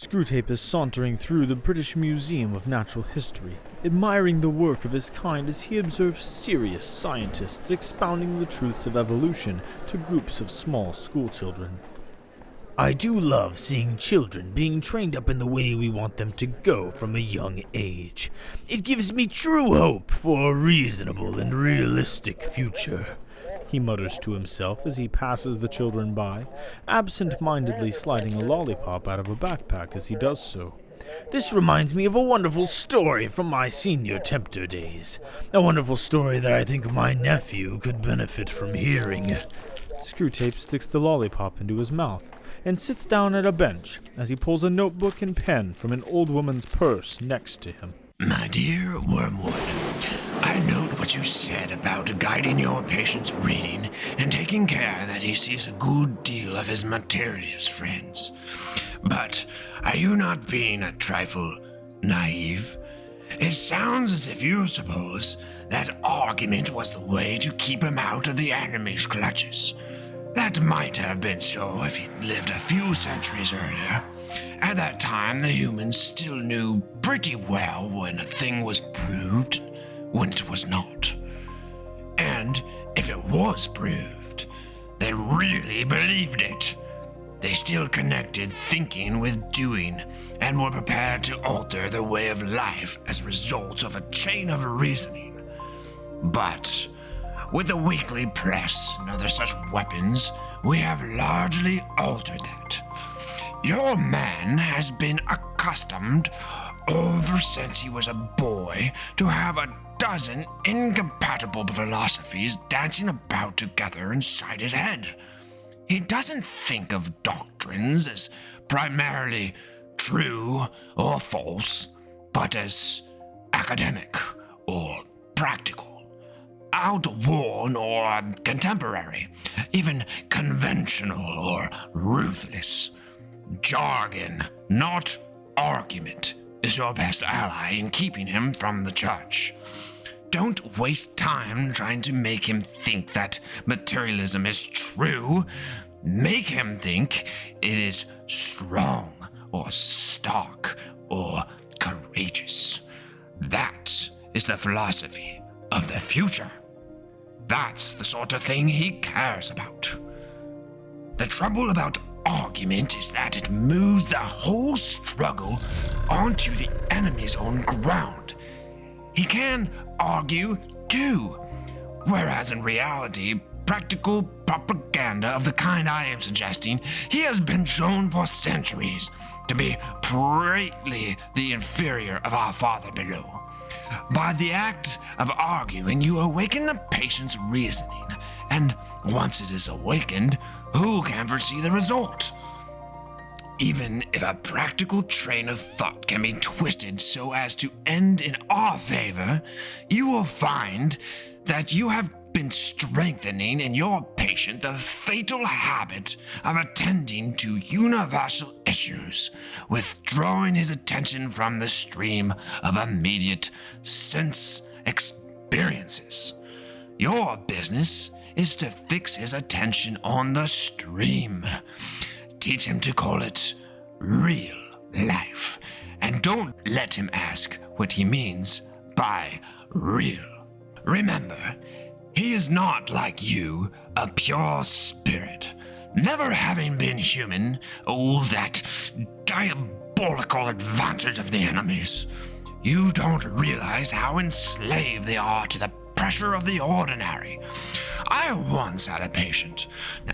Screwtape is sauntering through the British Museum of Natural History, admiring the work of his kind as he observes serious scientists expounding the truths of evolution to groups of small schoolchildren. I do love seeing children being trained up in the way we want them to go from a young age. It gives me true hope for a reasonable and realistic future, he mutters to himself as he passes the children by, absent-mindedly sliding a lollipop out of a backpack as he does so. This reminds me of a wonderful story from my senior tempter days. A wonderful story that I think my nephew could benefit from hearing. Screwtape sticks the lollipop into his mouth and sits down at a bench as he pulls a notebook and pen from an old woman's purse next to him. My dear Wormwood, I note what you said about guiding your patient's reading and taking care that he sees a good deal of his materialist friends. But are you not being a trifle naive? It sounds as if you suppose that argument was the way to keep him out of the enemy's clutches. That might have been so if he'd lived a few centuries earlier. At that time, the humans still knew pretty well when a thing was proved, when it was not. And if it was proved, they really believed it. They still connected thinking with doing, and were prepared to alter their way of life as a result of a chain of reasoning. But with the weekly press and other such weapons, we have largely altered that. Your man has been accustomed, ever since he was a boy, to have a dozen incompatible philosophies dancing about together inside his head. He doesn't think of doctrines as primarily true or false, but as academic or practical, outworn or contemporary, even conventional or ruthless. Jargon, not argument, is your best ally in keeping him from the church. Don't waste time trying to make him think that materialism is true. Make him think it is strong or stark or courageous. That is the philosophy of the future. That's the sort of thing he cares about. The trouble about argument is that it moves the whole struggle onto the enemy's own ground. He can argue too, whereas in reality, practical propaganda of the kind I am suggesting, he has been shown for centuries to be greatly the inferior of our Father below. By the act of arguing, you awaken the patient's reasoning, and once it is awakened, who can foresee the result? Even if a practical train of thought can be twisted so as to end in our favor, you will find that you have been strengthening in your patient the fatal habit of attending to universal issues, withdrawing his attention from the stream of immediate sense experiences. Your business is to fix his attention on the stream. Teach him to call it real life, and don't let him ask what he means by real. Remember, he is not like you, a pure spirit. Never having been human, oh, that diabolical advantage of the enemies. You don't realize how enslaved they are to the pressure of the ordinary. I once had a patient,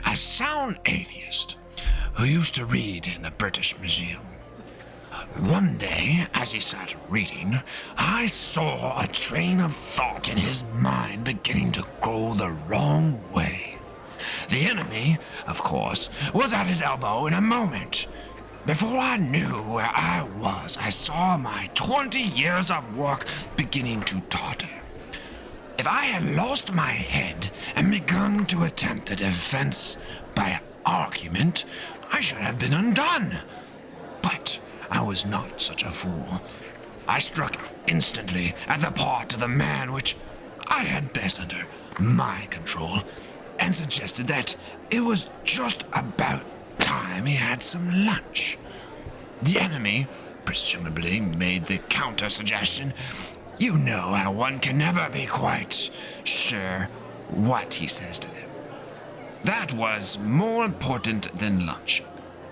a sound atheist, who used to read in the British Museum. One day, as he sat reading, I saw a train of thought in his mind beginning to go the wrong way. The enemy, of course, was at his elbow in a moment. Before I knew where I was, I saw my 20 years of work beginning to totter. If I had lost my head and begun to attempt a defense by argument, I should have been undone. But I was not such a fool. I struck instantly at the part of the man which I had best under my control, and suggested that it was just about time he had some lunch. The enemy presumably made the counter-suggestion. You know how one can never be quite sure what he says to them. That was more important than lunch.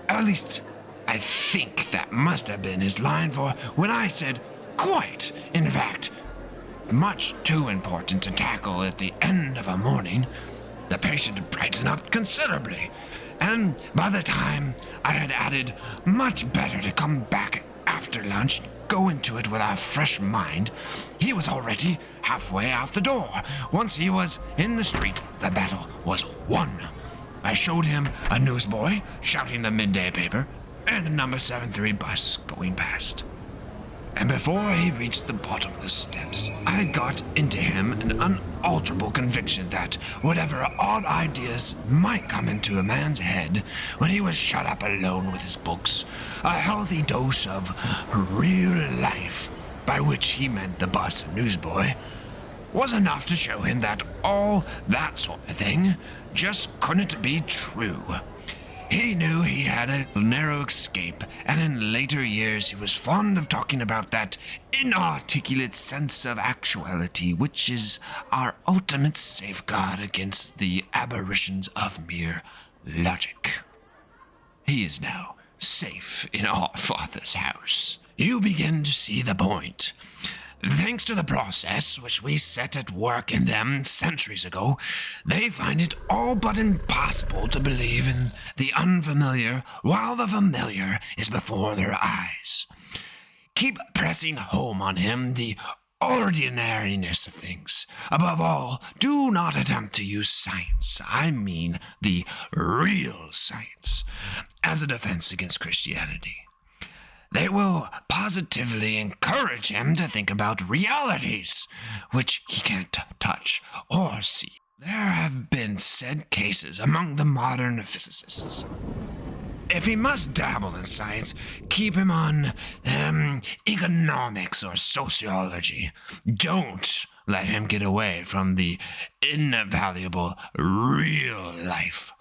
At least, I think that must have been his line, for when I said quite, in fact, much too important to tackle at the end of a morning, the patient brightened up considerably, and by the time I had added much better to come back after lunch, go into it with a fresh mind, he was already halfway out the door. Once he was in the street, the battle was won. I showed him a newsboy shouting the midday paper and a number 73 bus going past. And before he reached the bottom of the steps, I got into him an unalterable conviction that whatever odd ideas might come into a man's head when he was shut up alone with his books, a healthy dose of real life, by which he meant the bus and newsboy, was enough to show him that all that sort of thing just couldn't be true. He knew he had a narrow escape, and in later years he was fond of talking about that inarticulate sense of actuality which is our ultimate safeguard against the aberrations of mere logic. He is now safe in our Father's house. You begin to see the point. Thanks to the process which we set at work in them centuries ago, they find it all but impossible to believe in the unfamiliar while the familiar is before their eyes. Keep pressing home on him the ordinariness of things. Above all, do not attempt to use science, I mean the real science, as a defense against Christianity. They will positively encourage him to think about realities, which he can't touch or see. There have been said cases among the modern physicists. If he must dabble in science, keep him on, economics or sociology. Don't let him get away from the invaluable real life.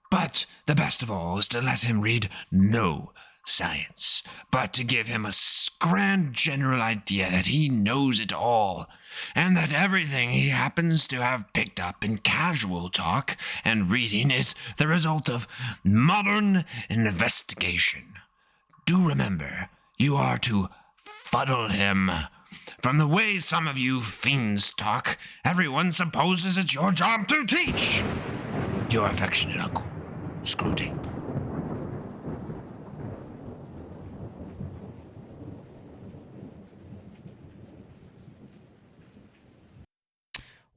But the best of all is to let him read no science, but to give him a grand general idea that he knows it all, and that everything he happens to have picked up in casual talk and reading is the result of modern investigation. Do remember, you are to fuddle him. From the way some of you fiends talk, everyone supposes it's your job to teach. Your affectionate uncle, Screwtape.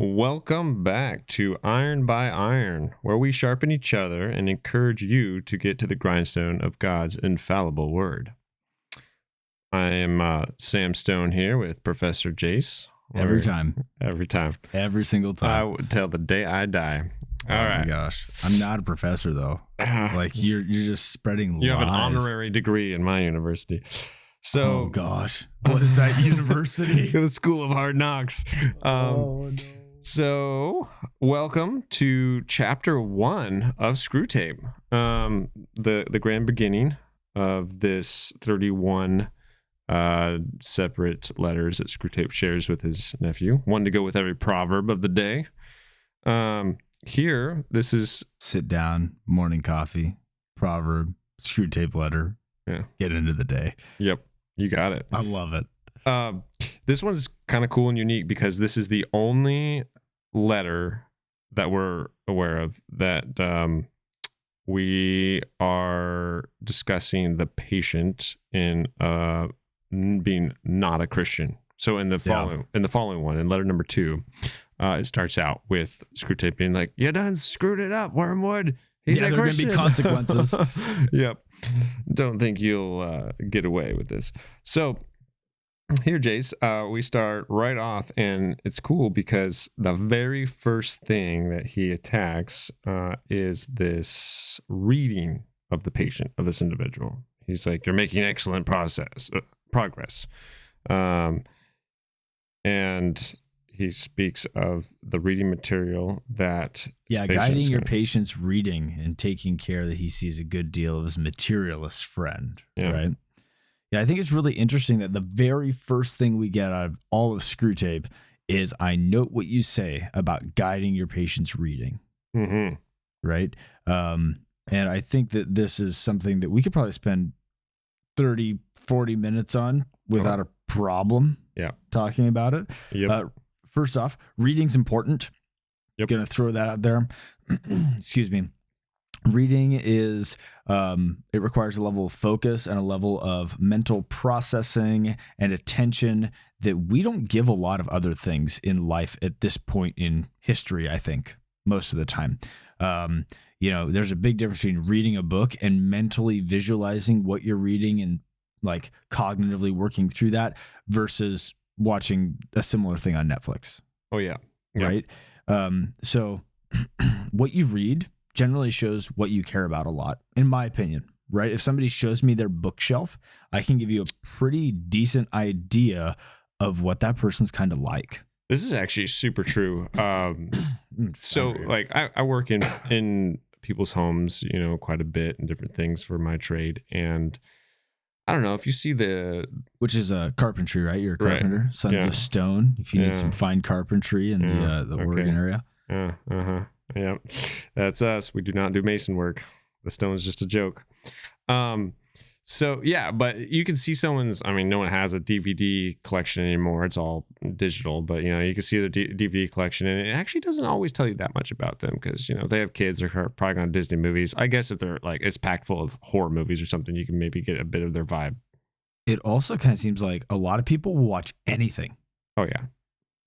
Welcome back to Iron by Iron, where we sharpen each other and encourage you to get to the grindstone of God's infallible word. I am Sam Stone here with Professor Jayce. Every time. Every single time. I would tell the day I die. All right. Oh my gosh. I'm not a professor though. Like you're just spreading lies. You have an honorary degree in my university. So, oh gosh. What is that university? The School of Hard Knocks. Oh no. So, welcome to Chapter 1 of Screwtape, the grand beginning of this 31 separate letters that Screwtape shares with his nephew. One to go with every proverb of the day. Here, this is... Sit down, morning coffee, proverb, Screwtape letter. Yeah. Get into the day. Yep, you got it. I love it. This one's kind of cool and unique because this is the only letter that we're aware of that we are discussing the patient in being not a Christian. So in the following one, in letter number 2, it starts out with Screwtape being like, "You done screwed it up, Wormwood. He's there are going to be consequences." Yep. Don't think you'll get away with this. So here, Jayce, we start right off, and it's cool because the very first thing that he attacks is this reading of the patient, of this individual. He's like, "You're making excellent progress." And he speaks of the reading material that guiding your patient's reading and taking care that he sees a good deal of his materialist friend, right? Yeah, I think it's really interesting that the very first thing we get out of all of Screwtape is I note what you say about guiding your patient's reading, right? And I think that this is something that we could probably spend 30, 40 minutes on without a problem talking about it. First off, reading's important. Gonna throw that out there. Excuse me. Reading is, it requires a level of focus and a level of mental processing and attention that we don't give a lot of other things in life at this point in history, I think, most of the time. There's a big difference between reading a book and mentally visualizing what you're reading and like cognitively working through that versus watching a similar thing on Netflix. Oh, yeah. Right? So what you read generally shows what you care about a lot, in my opinion, right? If somebody shows me their bookshelf, I can give you a pretty decent idea of what that person's kind of like. This is actually super true. So like I work in people's homes, quite a bit and different things for my trade. And I don't know if you see which is a carpentry, right? You're a carpenter, Sons of Stone. If you need some fine carpentry in the Oregon area. Yeah, that's us. We do not do mason work. The stone is just a joke. So yeah, but you can see someone's. I mean, no one has a DVD collection anymore. It's all digital. But you can see the DVD collection, and it actually doesn't always tell you that much about them because they have kids. They're probably going to Disney movies. I guess if they're like it's packed full of horror movies or something, you can maybe get a bit of their vibe. It also kind of seems like a lot of people will watch anything. Oh yeah.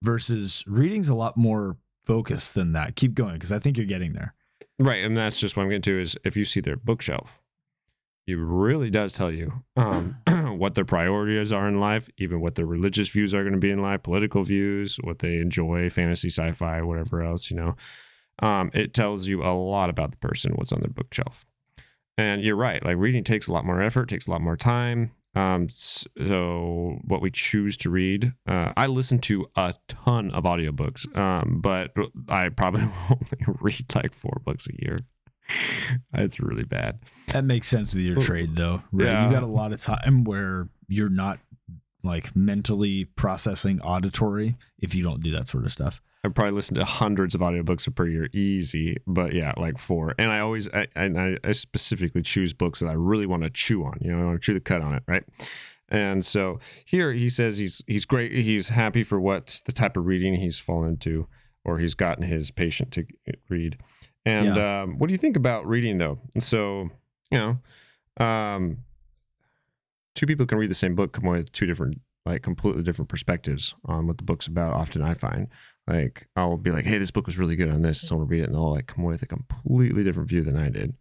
Versus reading's a lot more focused than that. Keep going because I think you're getting there. Right, and that's just what I'm getting to is if you see their bookshelf. It really does tell you what their priorities are in life, even what their religious views are going to be in life, political views, what they enjoy, fantasy, sci-fi, whatever else, It tells you a lot about the person, what's on their bookshelf. And you're right. Like reading takes a lot more effort, takes a lot more time. So what we choose to read, I listen to a ton of audiobooks, but I probably only read like 4 books a year. It's really bad. That makes sense with your trade though, right? Yeah. You got a lot of time where you're not like mentally processing auditory if you don't do that sort of stuff. I probably listen to hundreds of audiobooks per year, easy. But yeah, like 4. And I specifically choose books that I really want to chew on. I want to chew the cut on it, right? And so here he says he's great. He's happy for what the type of reading he's fallen into, or he's gotten his patient to read. And what do you think about reading though? And so, 2 people can read the same book, come away with 2 different, like completely different perspectives on what the book's about. Often I find like, I'll be like, hey, this book was really good on this. So I'll read it and they'll like come away with a completely different view than I did.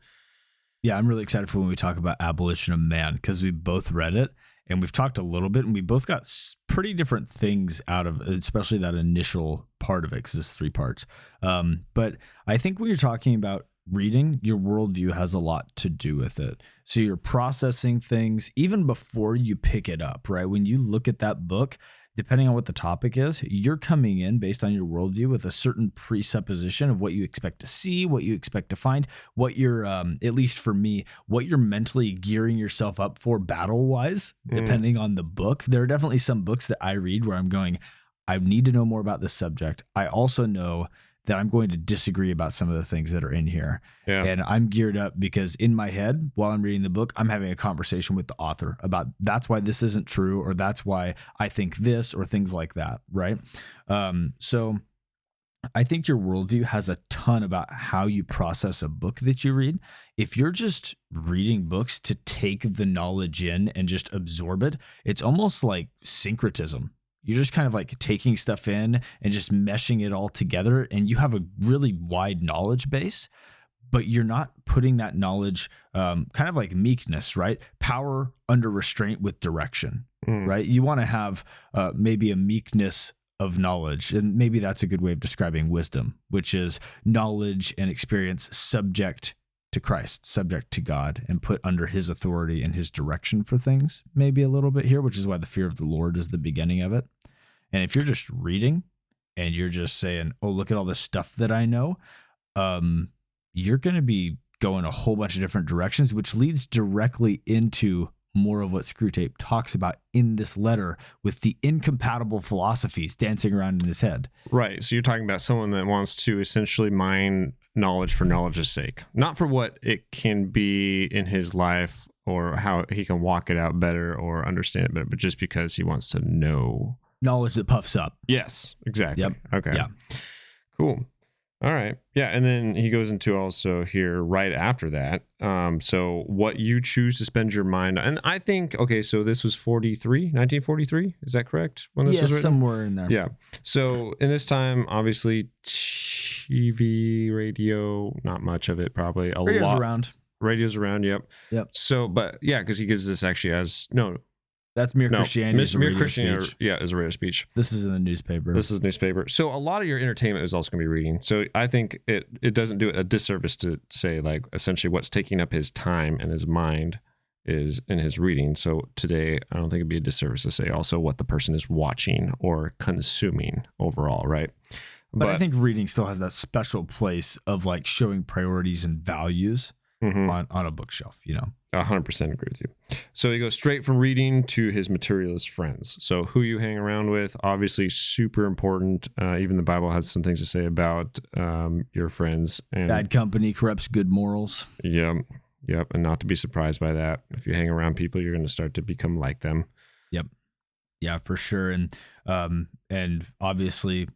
Yeah. I'm really excited for when we talk about Abolition of Man, because we both read it and we've talked a little bit and we both got pretty different things out of especially that initial part of it, because it's 3 parts. But I think when you're talking about reading, your worldview has a lot to do with it. So you're processing things even before you pick it up, right? When you look at that book, depending on what the topic is, you're coming in based on your worldview with a certain presupposition of what you expect to see, what you expect to find, what you're, at least for me, what you're mentally gearing yourself up for battle-wise, depending on the book. There are definitely some books that I read where I'm going, I need to know more about this subject. I also know that I'm going to disagree about some of the things that are in here. Yeah. And I'm geared up because in my head, while I'm reading the book, I'm having a conversation with the author about that's why this isn't true, or that's why I think this, or things like that. Right. So I think your worldview has a ton about how you process a book that you read. If you're just reading books to take the knowledge in and just absorb it, it's almost like syncretism. You're just kind of like taking stuff in and just meshing it all together, and you have a really wide knowledge base, but you're not putting that knowledge, kind of like meekness, right? Power under restraint with direction, right? You want to have maybe a meekness of knowledge, and maybe that's a good way of describing wisdom, which is knowledge and experience subject to Christ, subject to God, and put under his authority and his direction for things, maybe a little bit here, which is why the fear of the Lord is the beginning of it. And if you're just reading, and you're just saying, oh, look at all this stuff that I know, you're going to be going a whole bunch of different directions, which leads directly into more of what Screwtape talks about in this letter with the incompatible philosophies dancing around in his head. Right. So you're talking about someone that wants to essentially mine knowledge for knowledge's sake, not for what it can be in his life or how he can walk it out better or understand it better, but just because he wants to know. Knowledge that puffs up. Yes, exactly. Yep. Okay. Yeah. Cool. All right. Yeah. And then he goes into also here right after that. So what you choose to spend your mind on. And I think, okay, so this was 1943. Is that correct? When this was written? Somewhere in there. Yeah. So in this time, obviously, TV, radio, not much of it, probably. Radio's around. Radio's around. Yep. So, but yeah, because he gives this actually as That's Mere Christianity. Mere Christianity, is a radio speech. This is in the newspaper. This is newspaper. So a lot of your entertainment is also going to be reading. So I think it doesn't do it a disservice to say, like, essentially what's taking up his time and his mind is in his reading. So today, I don't think it'd be a disservice to say also what the person is watching or consuming overall, right? But I think reading still has that special place of like showing priorities and values on a bookshelf, 100% agree with you. So he goes straight from reading to his materialist friends. So who you hang around with, obviously super important. Even the Bible has some things to say about your friends. And bad company corrupts good morals. Yep. And not to be surprised by that. If you hang around people, you're going to start to become like them. Yep. Yeah, for sure. And obviously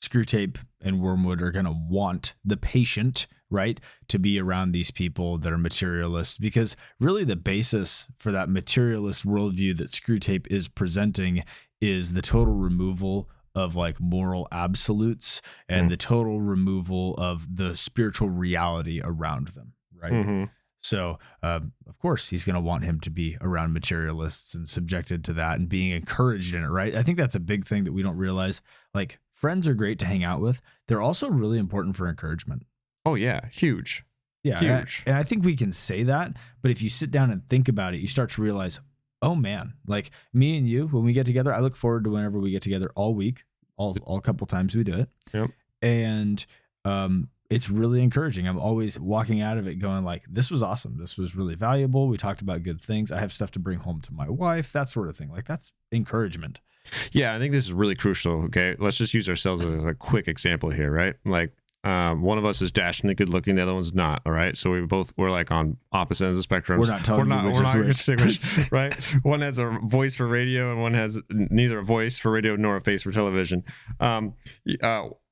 Screwtape and Wormwood are going to want the patient, right, to be around these people that are materialists, because really the basis for that materialist worldview that Screwtape is presenting is the total removal of like moral absolutes and the total removal of the spiritual reality around them, right? So, of course, he's going to want him to be around materialists and subjected to that and being encouraged in it, right? I think that's a big thing that we don't realize. Like, friends are great to hang out with. They're also really important for encouragement. Oh, yeah. Huge. Yeah. Huge. And I think we can say that, but if you sit down and think about it, you start to realize, oh, man, like me and you, when we get together, I look forward to whenever we get together all week, all couple times we do it. Yep. And, it's really encouraging. I'm always walking out of it going like, this was awesome. This was really valuable. We talked about good things. I have stuff to bring home to my wife, that sort of thing. Like that's encouragement. Yeah, I think this is really crucial. Okay. Let's just use ourselves as a quick example here, right? Like one of us is dashingly good looking. The other one's not. All right. So we're like on opposite ends of the spectrum. We're not telling you which is which, right? One has a voice for radio and one has neither a voice for radio nor a face for television.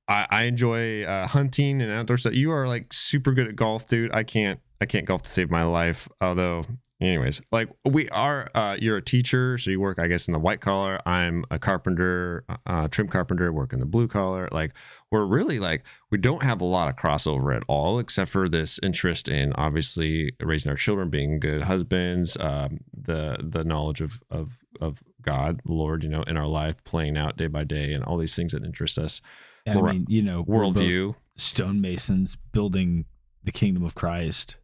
I enjoy hunting and outdoor stuff. You are like super good at golf, dude. I can't golf to save my life. Although, anyways, like we are, you're a teacher, so you work, I guess, in the white collar. I'm a carpenter, trim carpenter, work in the blue collar. Like we're really like, we don't have a lot of crossover at all, except for this interest in obviously raising our children, being good husbands, the knowledge of God, the Lord, in our life, playing out day by day, and all these things that interest us. And I mean, worldview, stonemasons building the kingdom of Christ.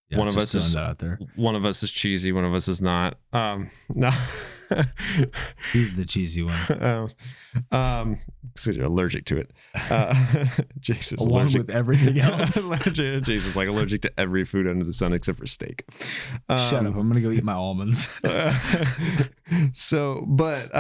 Yeah, one of us is out there. One of us is cheesy. One of us is not. No, he's the cheesy one. Because you're allergic to it. Jayce is along allergic with everything else. Jayce is like allergic to every food under the sun except for steak. Shut up! I'm gonna go eat my almonds. So, but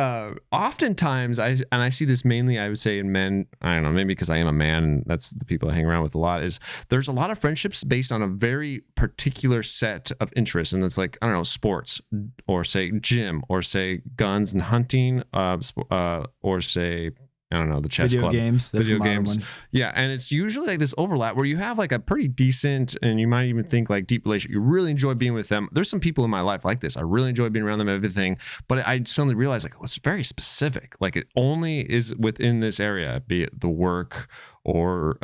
oftentimes I see this mainly, I would say, in men. I don't know, maybe because I am a man, and that's the people I hang around with a lot. Is there's a lot of friendships based on a very particular set of interests, and it's like, I don't know, sports, or say gym, or say guns and hunting, or say, I don't know, the chess club. Video games. Yeah. And it's usually like this overlap where you have like a pretty decent, and you might even think like deep relationship. You really enjoy being with them. There's some people in my life like this. I really enjoy being around them, everything. But I suddenly realized like, it's very specific. Like it only is within this area, be it the work or,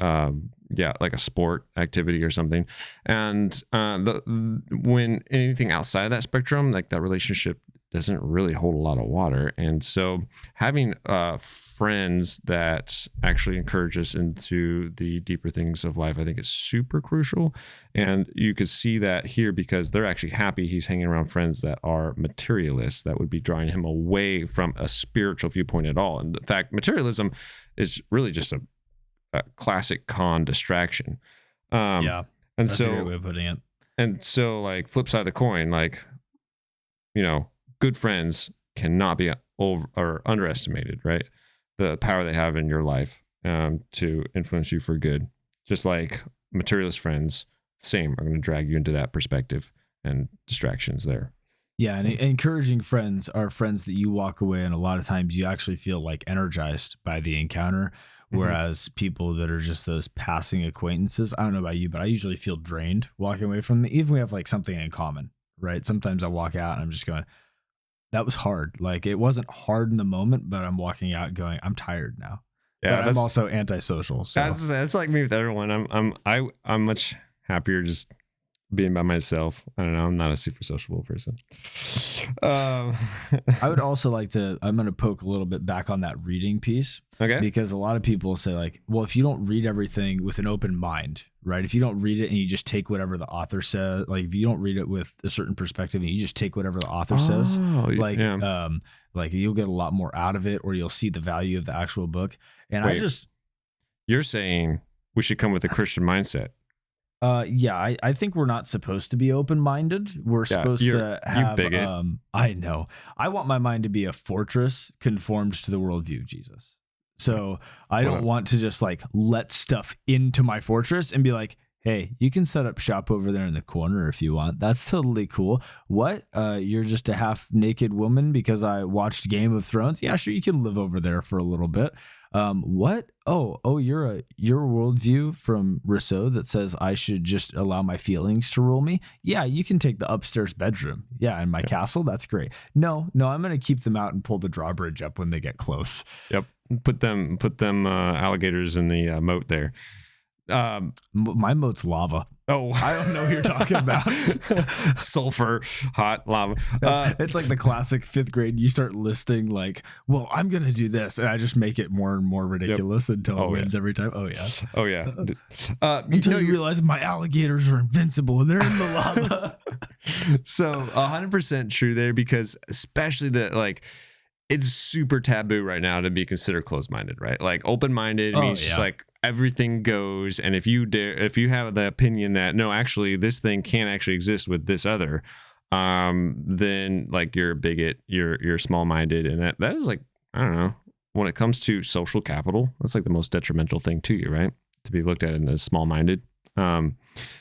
like a sport activity or something. And when anything outside of that spectrum, like that relationship doesn't really hold a lot of water. And so having friends that actually encourage us into the deeper things of life, I think is super crucial. And you could see that here because they're actually happy he's hanging around friends that are materialists, that would be drawing him away from a spiritual viewpoint at all. And in fact, materialism is really just a classic con distraction. Yeah, and that's so a great way of putting it. And so, like, flip side of the coin, like, you know, good friends cannot be over or underestimated, right? The power they have in your life to influence you for good. Just like materialist friends, same, are going to drag you into that perspective and distractions there. Yeah, and encouraging friends are friends that you walk away, and a lot of times you actually feel like energized by the encounter. Whereas people that are just those passing acquaintances, I don't know about you, but I usually feel drained walking away from them, even if we have like something in common, right? Sometimes I walk out and I'm just going, that was hard. Like it wasn't hard in the moment, but I'm walking out going, I'm tired now. Yeah, but I'm also antisocial. So that's like me with everyone. I'm much happier just being by myself. I don't know. I'm not a super sociable person. I would also like to, I'm going to poke a little bit back on that reading piece. Okay. Because a lot of people say like, well, if you don't read everything with an open mind, right? If you don't read it and you just take whatever the author says, like if you don't read it with a certain perspective and you just take whatever the author says, like, like you'll get a lot more out of it, or you'll see the value of the actual book. And wait, you're saying we should come with a Christian mindset. Yeah, I think we're not supposed to be open-minded. We're supposed to have, I know. I want my mind to be a fortress conformed to the worldview of Jesus. So I don't want to just like let stuff into my fortress and be like, hey, you can set up shop over there in the corner if you want. That's totally cool. What? You're just a half naked woman because I watched Game of Thrones? Yeah, sure, you can live over there for a little bit. What? Oh, your worldview from Rousseau that says I should just allow my feelings to rule me. Yeah, you can take the upstairs bedroom. Yeah, in my castle. That's great. No, I'm going to keep them out and pull the drawbridge up when they get close. Yep. Put them alligators in the moat there. My moat's lava. Oh, I don't know what you're talking about. Sulfur, hot lava. It's like the classic 5th grade. You start listing like, well, I'm going to do this. And I just make it more and more ridiculous until it wins every time. Oh, yeah. Oh, yeah. Until you realize my alligators are invincible and they're in the lava. So 100% true there, because especially it's super taboo right now to be considered closed-minded, right? Like open-minded means just like everything goes. And if you have the opinion that no, actually this thing can't actually exist with this other, then like you're a bigot, you're small-minded. And that is like, I don't know, when it comes to social capital, that's like the most detrimental thing to you, right? To be looked at as small-minded.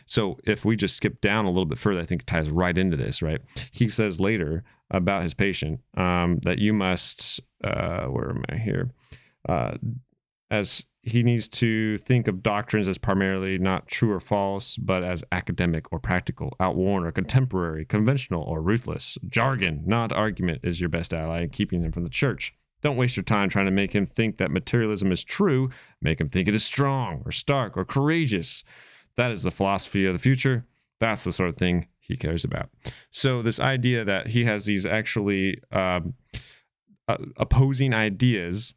So if we just skip down a little bit further, I think it ties right into this, right? He says later about his patient that you must, where am I here? As he needs to think of doctrines as primarily not true or false, but as academic or practical, outworn or contemporary, conventional or ruthless. Jargon, not argument, is your best ally in keeping him from the church. Don't waste your time trying to make him think that materialism is true. Make him think it is strong or stark or courageous. That is the philosophy of the future. That's the sort of thing he cares about. So this idea that he has these actually opposing ideas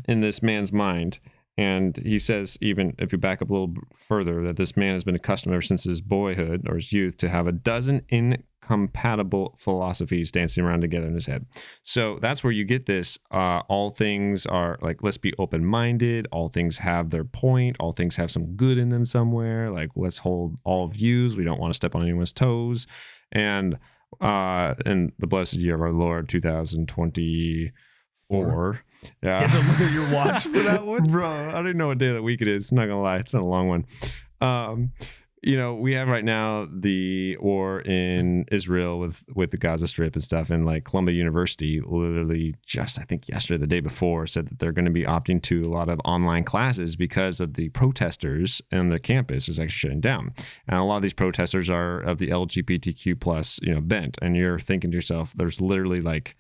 in this man's mind. And he says, even if you back up a little further, that this man has been accustomed ever since his boyhood or his youth to have a dozen incompatible philosophies dancing around together in his head. So that's where you get this. All things are like, let's be open-minded. All things have their point. All things have some good in them somewhere. Like, let's hold all views. We don't want to step on anyone's toes. And in the blessed year of our Lord, 2024. Yeah. You had to look at your watch for that one? Bro, I don't even know what day of the week it is. Not gonna lie, it's been a long one. We have right now the war in Israel with the Gaza Strip and stuff, and like Columbia University literally just, I think yesterday, the day before, said that they're going to be opting to a lot of online classes because of the protesters and the campus is actually shutting down. And a lot of these protesters are of the LGBTQ plus, bent. And you're thinking to yourself, there's literally like,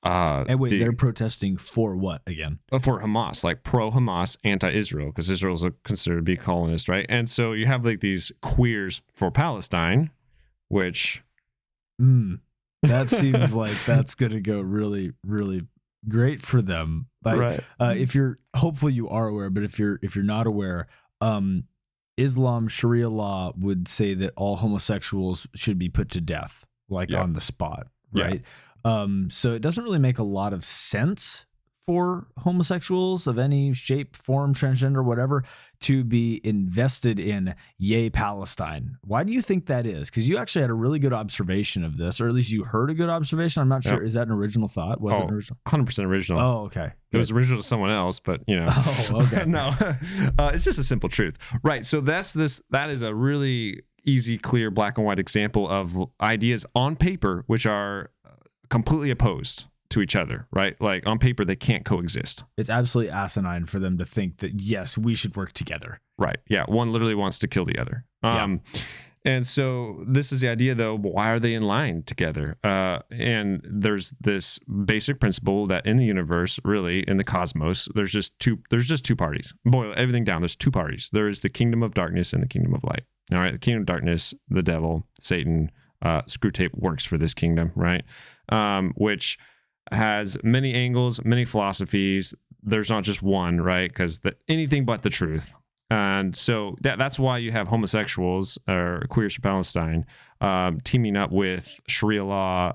and wait, they're protesting for what again? For Hamas, like pro-Hamas, anti-Israel, because Israel's considered to be colonist, right? And so you have like these queers for Palestine, which That seems like that's going to go really, really great for them. Like, Right. if you're, hopefully you are aware, but if you're not aware, Islam Sharia law would say that all homosexuals should be put to death, like on the spot, right? So it doesn't really make a lot of sense for homosexuals of any shape, form, transgender, whatever, to be invested in Yay Palestine. Why do you think that is? Because you actually had a really good observation of this, or at least you heard a good observation. I'm not sure. Is that an original thought? Was it an original? 100% original. Oh, okay. It was original to someone else, but Oh, okay. No, it's just a simple truth, right? So that is a really easy, clear, black and white example of ideas on paper which are completely opposed to each other, right? Like on paper, they can't coexist. It's absolutely asinine for them to think that, yes, we should work together. Right. Yeah. One literally wants to kill the other. And so this is the idea, though. Why are they in line together? And there's this basic principle that in the universe, really in the cosmos, there's just two parties. Boil everything down. There's two parties. There is the kingdom of darkness and the kingdom of light. All right. The kingdom of darkness, the devil, Satan, Screwtape works for this kingdom, right? Which has many angles, many philosophies. There's not just one, right? Because anything but the truth. And so that's why you have homosexuals or Queers for Palestine teaming up with Sharia law,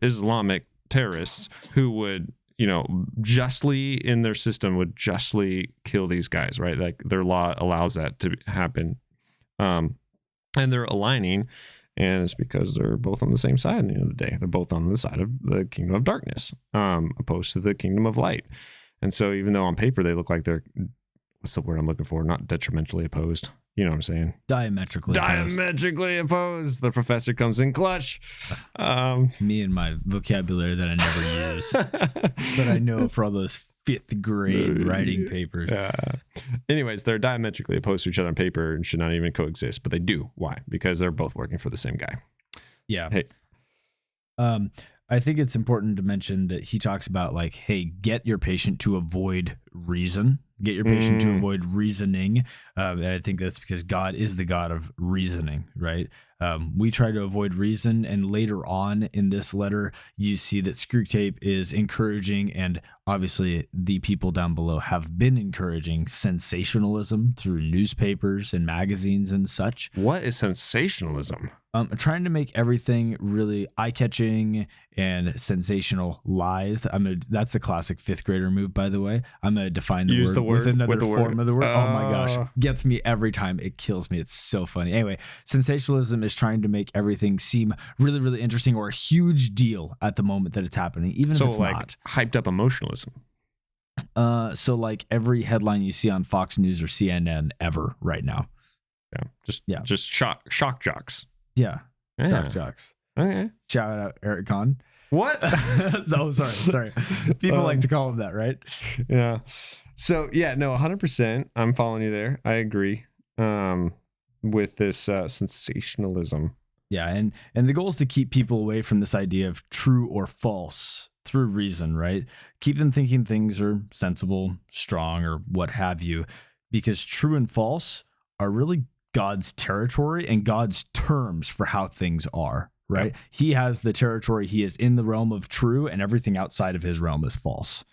Islamic terrorists who would, justly in their system would justly kill these guys, right? Like their law allows that to happen. And they're aligning. And it's because they're both on the same side at the end of the day. They're both on the side of the kingdom of darkness, opposed to the kingdom of light. And so even though on paper they look like they're, what's the word I'm looking for? Not detrimentally opposed. You know what I'm saying? Diametrically opposed. The professor comes in clutch. Me and my vocabulary that I never use. But I know for all those 5th grade writing papers. Anyways, they're diametrically opposed to each other on paper and should not even coexist, but they do. Why? Because they're both working for the same guy. Yeah. Hey. I think it's important to mention that he talks about like, hey, get your patient to avoid reason. Get your patient to avoid reasoning. And I think that's because God is the God of reasoning, right? We try to avoid reason. And later on in this letter, you see that Screwtape is encouraging, and obviously the people down below have been encouraging sensationalism through newspapers and magazines and such. What is sensationalism? Trying to make everything really eye-catching and sensationalized. That's a classic 5th grader move, by the way. I'm going to define the word with another form of the word. Oh my gosh. Gets me every time. It kills me. It's so funny. Anyway, sensationalism is trying to make everything seem really, really interesting or a huge deal at the moment that it's happening, even if it's not. Hyped up emotionalism. So like every headline you see on Fox News or CNN ever right now. Just shock jocks. Yeah. Shock jocks. Okay. Shout out Eric Kahn. What? Oh, sorry. People like to call him that, right? Yeah. So yeah, no, 100%. I'm following you there. I agree. With this sensationalism. Yeah, and the goal is to keep people away from this idea of true or false through reason, right? Keep them thinking things are sensible, strong, or what have you, because true and false are really God's territory and God's terms for how things are, right? Yep. He has the territory. He is in the realm of true, and everything outside of his realm is false,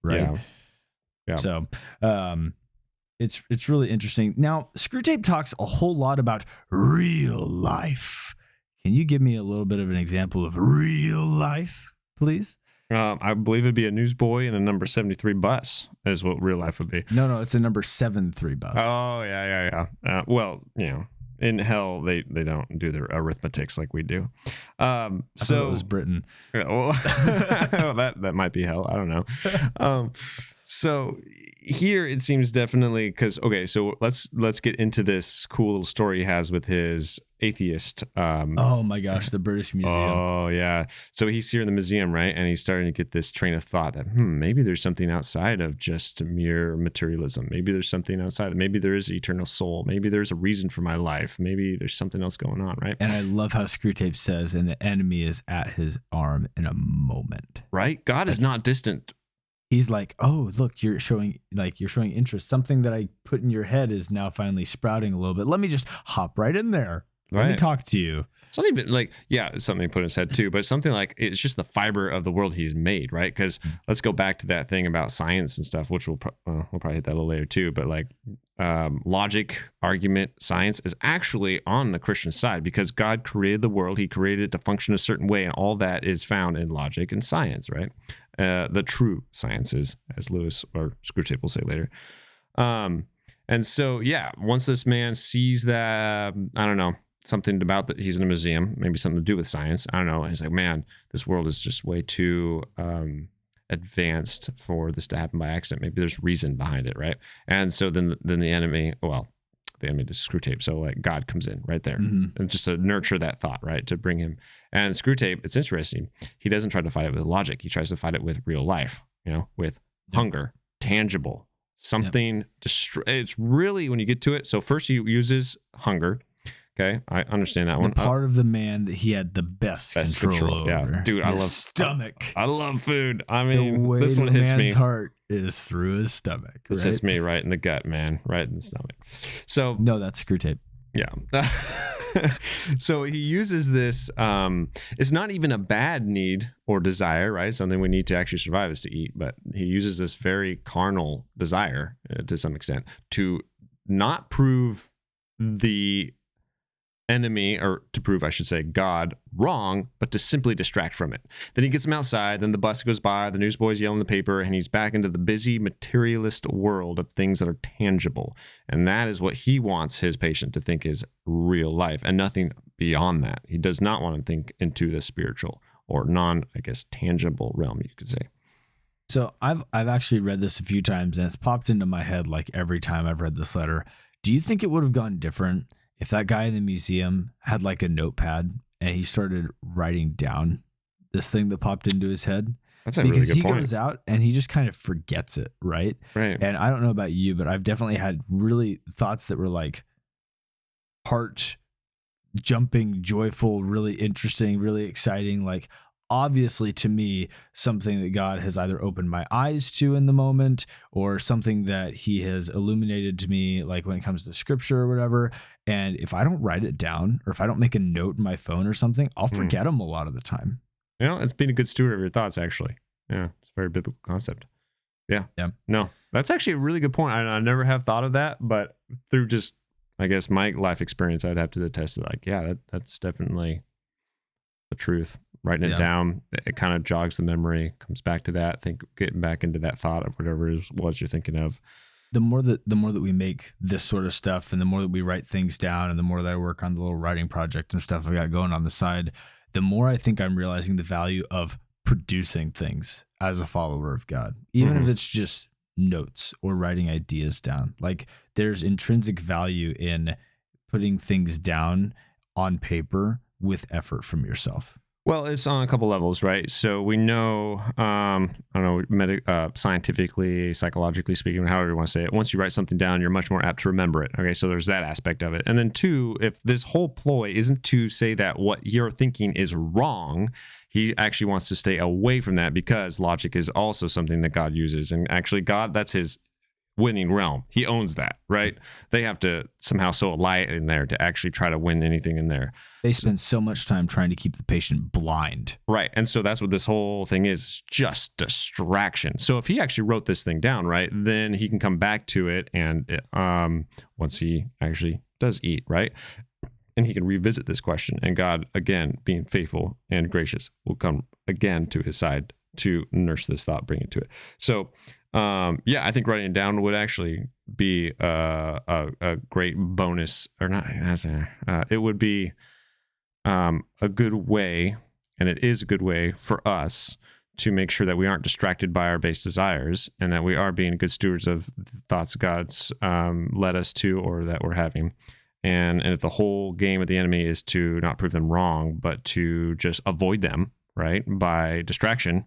right? Yeah. So, it's really interesting. Now, Screwtape talks a whole lot about real life. Can you give me a little bit of an example of real life, please? I believe it'd be a newsboy and a number 73 bus is what real life would be. No, it's a number 73 bus. Oh, yeah. Well, in hell, they don't do their arithmetics like we do. So it was Britain. Well, that might be hell. I don't know. So here it seems definitely because so let's get into this cool little story he has with his atheist. Oh my gosh, the British Museum. Oh yeah. So he's here in the museum, right? And he's starting to get this train of thought that maybe there's something outside of just mere materialism. Maybe there's something outside. Maybe there is an eternal soul. Maybe there's a reason for my life. Maybe there's something else going on, right? And I love how Screwtape says, "And the enemy is at his arm in a moment." Right? God is not distant. He's like, oh, look, you're showing interest. Something that I put in your head is now finally sprouting a little bit. Let me just hop right in there. Let me talk to you. It's not even like, yeah, it's something he put in his head too, but something like it's just the fiber of the world he's made, right? Because let's go back to that thing about science and stuff, which we'll probably hit that a little later too. But like logic, argument, science is actually on the Christian side because God created the world. He created it to function a certain way, and all that is found in logic and science, right? The true sciences, as Lewis or Screwtape will say later. And so, yeah, once this man sees that, I don't know, something about that he's in a museum, maybe something to do with science. I don't know. He's like, man, this world is just way too advanced for this to happen by accident. Maybe there's reason behind it, right? And so then the enemy, well, the enemy is Screwtape. So like God comes in right there and just to nurture that thought, right? To bring him. And Screwtape, it's interesting. He doesn't try to fight it with logic. He tries to fight it with real life, with hunger, tangible, something. It's really, when you get to it. So first he uses hunger. Okay, I understand that one. The part of the man that he had the best control over. Yeah, dude, I love stomach. I love food. I mean, the way this one hits me. Man's heart is through his stomach. This hits me right in the gut, man, right in the stomach. So no, that's Screwtape. Yeah. So he uses this. It's not even a bad need or desire, right? Something we need to actually survive is to eat. But he uses this very carnal desire to some extent to not prove the enemy, or to prove, I should say, God wrong, but to simply distract from it. Then he gets him outside, then the bus goes by, the newsboys yell in the paper, and he's back into the busy materialist world of things that are tangible. And that is what he wants his patient to think is real life and nothing beyond that. He does not want to think into the spiritual or tangible realm, you could say. So I've actually read this a few times, and it's popped into my head like every time I've read this letter. Do you think it would have gone different if that guy in the museum had like a notepad and he started writing down this thing that popped into his head? That's a really good point. Because he goes out and he just kind of forgets it, right? Right. And I don't know about you, but I've definitely had really thoughts that were like heart jumping, joyful, really interesting, really exciting, like obviously to me something that God has either opened my eyes to in the moment or something that he has illuminated to me, like when it comes to scripture or whatever. And if I don't write it down or if I don't make a note in my phone or something, I'll forget them a lot of the time. It's being a good steward of your thoughts, actually. Yeah, it's a very biblical concept. Yeah. No, that's actually a really good point. I never have thought of that, but through just, I guess, my life experience, I'd have to attest to like, yeah, that's definitely the truth. Writing it down, it kind of jogs the memory, comes back to that, getting back into that thought of whatever it was you're thinking of. The more that we make this sort of stuff, and the more that we write things down, and the more that I work on the little writing project and stuff I got going on the side, the more I think I'm realizing the value of producing things as a follower of God, even if it's just notes or writing ideas down. Like there's intrinsic value in putting things down on paper with effort from yourself. Well, it's on a couple levels, right? So we know, scientifically, psychologically speaking, however you want to say it, once you write something down, you're much more apt to remember it. Okay, so there's that aspect of it. And then two, if this whole ploy isn't to say that what you're thinking is wrong, he actually wants to stay away from that because logic is also something that God uses. And actually, God, that's his winning realm. He owns that, right? They have to somehow sow a lie in there to actually try to win anything in there. They spend so much time trying to keep the patient blind. Right. And so that's what this whole thing is, just distraction. So if he actually wrote this thing down, right, then he can come back to it and once he actually does eat, right? And he can revisit this question, and God, again, being faithful and gracious, will come again to his side to nurse this thought, bring it to it. So I think writing it down would actually be a great bonus, or not. It would be a good way, and it is a good way for us to make sure that we aren't distracted by our base desires, and that we are being good stewards of the thoughts God's led us to, or that we're having. And if the whole game of the enemy is to not prove them wrong, but to just avoid them, right, by distraction,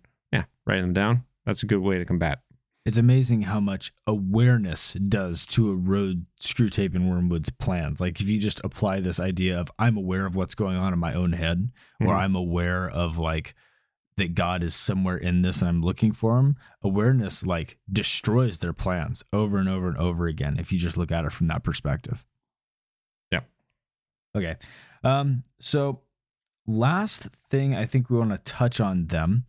writing them down, that's a good way to combat. It's amazing how much awareness does to erode Screwtape and Wormwood's plans. Like if you just apply this idea of I'm aware of what's going on in my own head, or I'm aware of like that God is somewhere in this and I'm looking for him, awareness like destroys their plans over and over and over again if you just look at it from that perspective. Yeah. Okay. So last thing I think we want to touch on them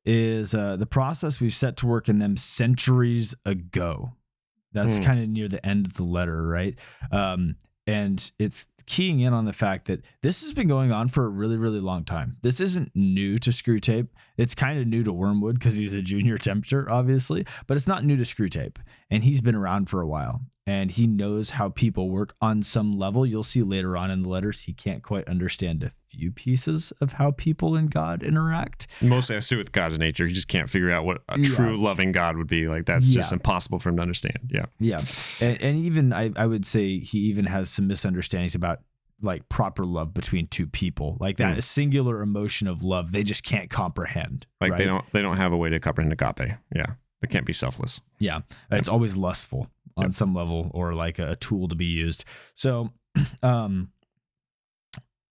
is the process we've set to work in them centuries ago. That's kind of near the end of the letter, right? And it's keying in on the fact that this has been going on for a really, really long time. This isn't new to Screwtape. It's kind of new to Wormwood because he's a junior tempter, obviously, but it's not new to Screwtape. And he's been around for a while. And he knows how people work on some level. You'll see later on in the letters, he can't quite understand a few pieces of how people and God interact. Mostly has to do with God's nature. He just can't figure out what a true loving God would be. Like, that's just impossible for him to understand. Yeah. Yeah. And even I would say he even has some misunderstandings about like proper love between two people. Like that singular emotion of love, they just can't comprehend. Like right? they don't have a way to comprehend agape. Yeah. They can't be selfless. Yeah. It's always lustful on some level, or like a tool to be used. So,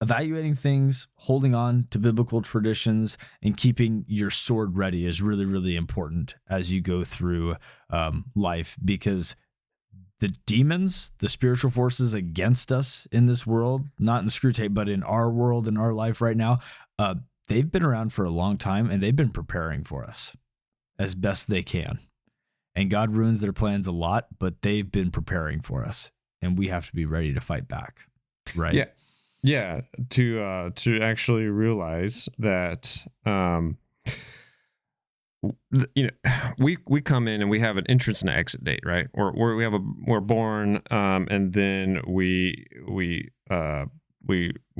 evaluating things, holding on to biblical traditions, and keeping your sword ready is really, really important as you go through life, because the demons, the spiritual forces against us in this world, not in the Screwtape, but in our world, in our life right now, they've been around for a long time, and they've been preparing for us as best they can. And God ruins their plans a lot, but they've been preparing for us, and we have to be ready to fight back. Right. Yeah. Yeah. To actually realize that, we come in and we have an entrance and an exit date, right? Or we're born, and then we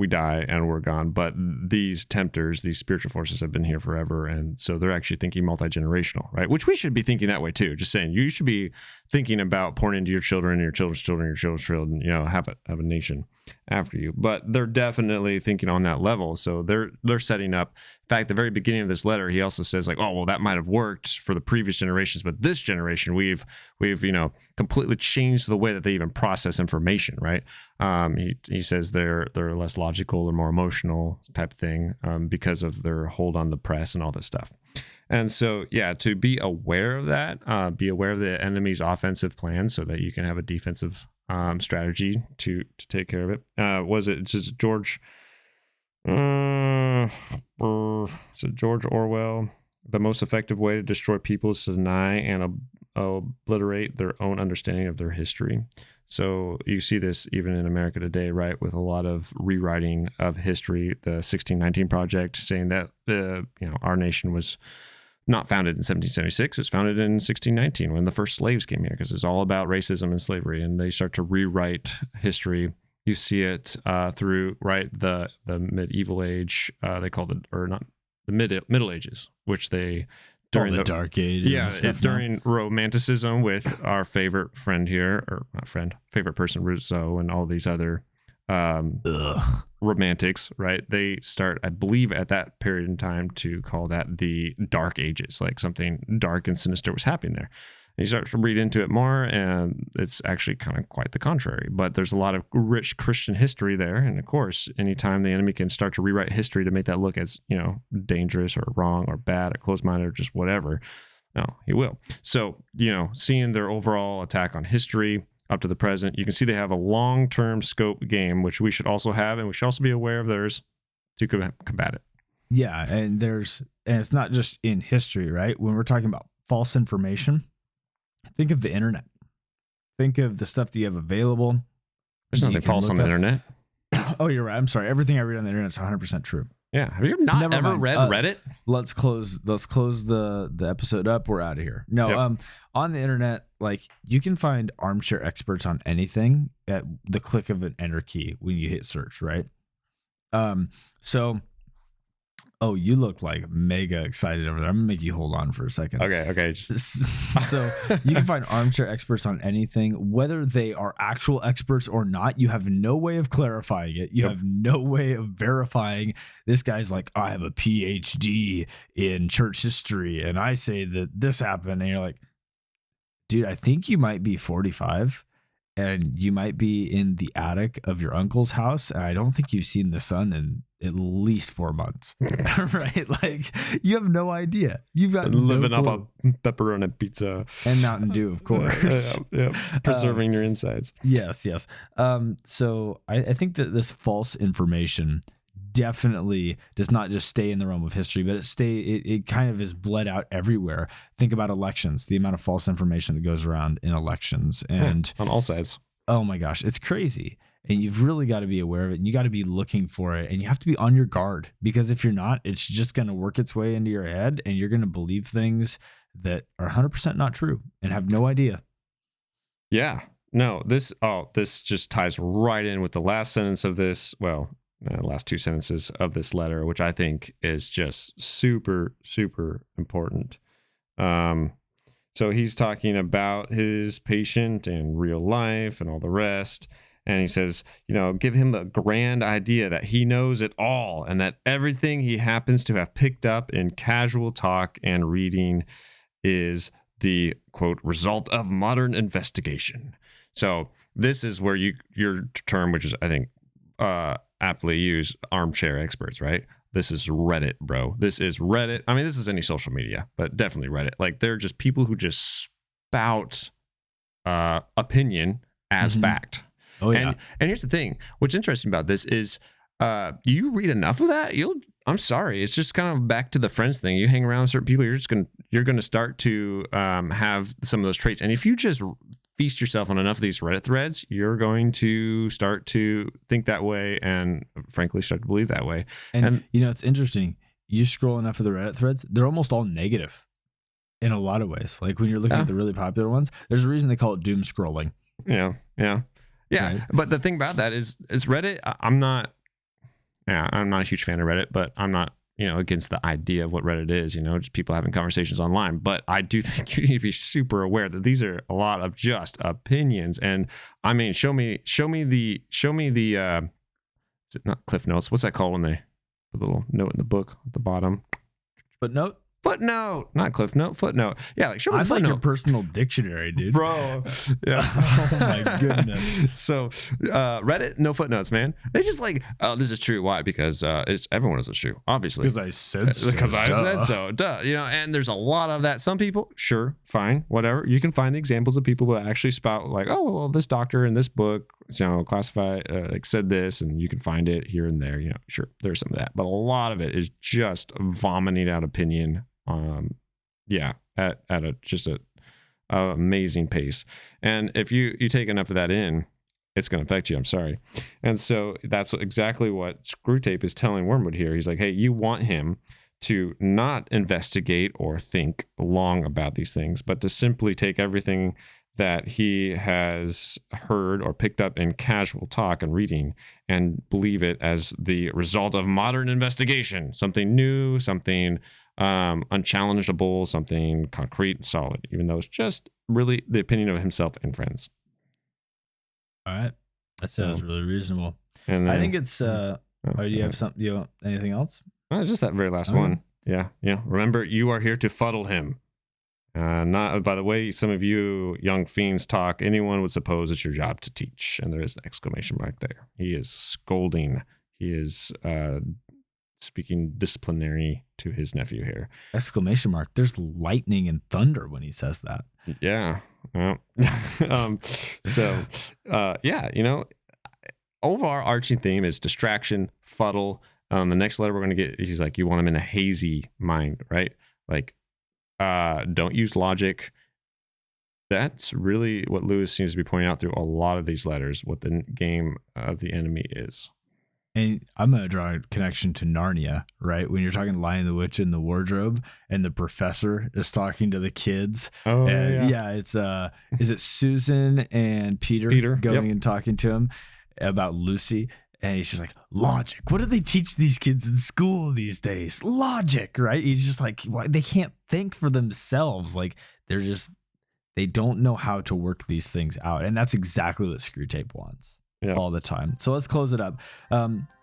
die and we're gone. But these tempters, these spiritual forces, have been here forever, and so they're actually thinking multi-generational, right? Which we should be thinking that way too. Just saying, you should be thinking about pouring into your children, your children's children, your children's children. Have a nation after you. But they're definitely thinking on that level. So they're setting up. In fact, the very beginning of this letter, he also says like, oh well, that might have worked for the previous generations, but this generation, we've completely changed the way that they even process information, right? He says they're less logical or more emotional type thing because of their hold on the press and all this stuff. And so, to be aware of that, be aware of the enemy's offensive plan so that you can have a defensive strategy to take care of it. Was it just George Orwell? The most effective way to destroy people is to deny and obliterate their own understanding of their history. So you see this even in America today, right? With a lot of rewriting of history. The 1619 Project saying that our nation was not founded in 1776. It was founded in 1619 when the first slaves came here, because it's all about racism and slavery. And they start to rewrite history. You see it through the medieval age. They call the Middle Ages, which they during the Dark Age. During Romanticism with our favorite friend here, or not friend, favorite person, Rousseau, and all these other romantics, right? They start, I believe, at that period in time to call that the Dark Ages, like something dark and sinister was happening there. And you start to read into it more, and it's actually kind of quite the contrary. But there's a lot of rich Christian history there. And of course, anytime the enemy can start to rewrite history to make that look as, dangerous or wrong or bad or closed-minded or just whatever, no, he will. So, seeing their overall attack on history up to the present, you can see they have a long-term scope game, which we should also have, and we should also be aware of theirs to combat it. Yeah, and it's not just in history, right? When we're talking about false information, think of the internet. Think of the stuff that you have available. There's nothing false on the internet. Oh, you're right. I'm sorry. Everything I read on the internet is 100% true. Yeah. Have you not ever read Reddit? Let's close the episode up. We're out of here. No, Yep. On the internet, like, you can find armchair experts on anything at the click of an enter key when you hit search, right? Oh, you look like mega excited over there. I'm gonna make you hold on for a second. Okay. So you can find armchair experts on anything, whether they are actual experts or not. You have no way of clarifying it. You have no way of verifying. This guy's like, I have a PhD in church history, and I say that this happened. And you're like, dude, I think you might be 45. and you might be in the attic of your uncle's house, and I don't think you've seen the sun in at least 4 months. Right? Like, you have no idea. You've got living no off clue. a pepperoni pizza And Mountain Dew, of course. yeah, preserving your insides. Yes. So I think that this false information definitely does not just stay in the realm of history, but it kind of is bled out everywhere. Think about elections, the amount of false information that goes around in elections, and on all sides. oh my gosh, it's crazy. And you've really got to be aware of it, and you got to be looking for it, and you have to be on your guard, because if you're not, it's just going to work its way into your head, and you're going to believe things that are 100% not true and have no idea. Yeah. No, this just ties right in with the last sentence of this. Well, last 2 sentences of this letter, which I think is just super, super important. So he's talking about his patient and real life and all the rest. And he says, give him a grand idea that he knows it all and that everything he happens to have picked up in casual talk and reading is the, quote, result of modern investigation. So this is where your term, which is, I think, aptly used, armchair experts, right? This is Reddit, bro. This is Reddit. I mean, this is any social media, but definitely Reddit. Like, they're just people who just spout opinion as fact. Oh, yeah. And here's the thing. What's interesting about this is you read enough of that, I'm sorry, it's just kind of back to the friends thing. You hang around with certain people, you're gonna start to have some of those traits. And if you just feast yourself on enough of these Reddit threads, you're going to start to think that way and frankly start to believe that way. And it's interesting. You scroll enough of the Reddit threads, they're almost all negative in a lot of ways. Like, when you're looking at the really popular ones, there's a reason they call it doom scrolling. Yeah. Right? But the thing about that is Reddit, I'm not a huge fan of Reddit, but I'm not, against the idea of what Reddit is, just people having conversations online. But I do think you need to be super aware that these are a lot of just opinions. And I mean, show me the is it not Cliff Notes? What's that called when they put a little note in the book at the bottom? Footnote, not Cliff Note, footnote. Yeah, like show me the footnote. Like your personal dictionary, dude. Bro. Yeah. Oh my goodness. So Reddit, no footnotes, man. They just like, oh, this is true. Why? Because everyone knows it's true, obviously. Because I said so. Duh. And there's a lot of that. Some people, sure, fine, whatever. You can find the examples of people that actually spout like, oh, well, this doctor in this book, classify said this, and you can find it here and there. Sure, there's some of that, but a lot of it is just vomiting out opinion. At a amazing pace. And if you take enough of that in, it's going to affect you. I'm sorry. And so that's exactly what Screwtape is telling Wormwood here. He's like, hey, you want him to not investigate or think long about these things, but to simply take everything that he has heard or picked up in casual talk and reading and believe it as the result of modern investigation, something new, something unchallengeable, something concrete and solid, even though it's just really the opinion of himself and friends. All right. That sounds really reasonable. And then, I think it's, do you have something, anything else? It's just that very last one. Yeah. Remember, you are here to fuddle him. Not, by the way, some of you young fiends talk, anyone would suppose it's your job to teach. And there is an exclamation mark there. He is scolding. He is speaking disciplinary to his nephew here. Exclamation mark. There's lightning and thunder when he says that. Yeah. Well, overarching theme is distraction, fuddle. The next letter we're going to get, he's like, you want him in a hazy mind, right? Like, don't use logic. That's really what Lewis seems to be pointing out through a lot of these letters, what the game of the enemy is. And I'm going to draw a connection to Narnia, right? When you're talking Lion, the Witch, and the Wardrobe, and the professor is talking to the kids. Oh, and it's is it Susan and Peter going and talking to him about Lucy? And he's just like, logic. What do they teach these kids in school these days? Logic, right? He's just like, why they can't think for themselves. Like, they don't know how to work these things out. And that's exactly what Screwtape wants. All the time. So let's close it up.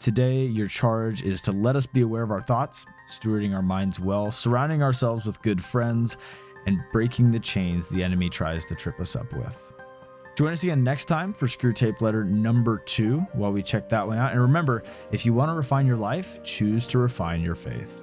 Today, your charge is to let us be aware of our thoughts, stewarding our minds well, surrounding ourselves with good friends, and breaking the chains the enemy tries to trip us up with. Join us again next time for Screwtape Letter number 2 while we check that one out. And remember, if you want to refine your life, choose to refine your faith.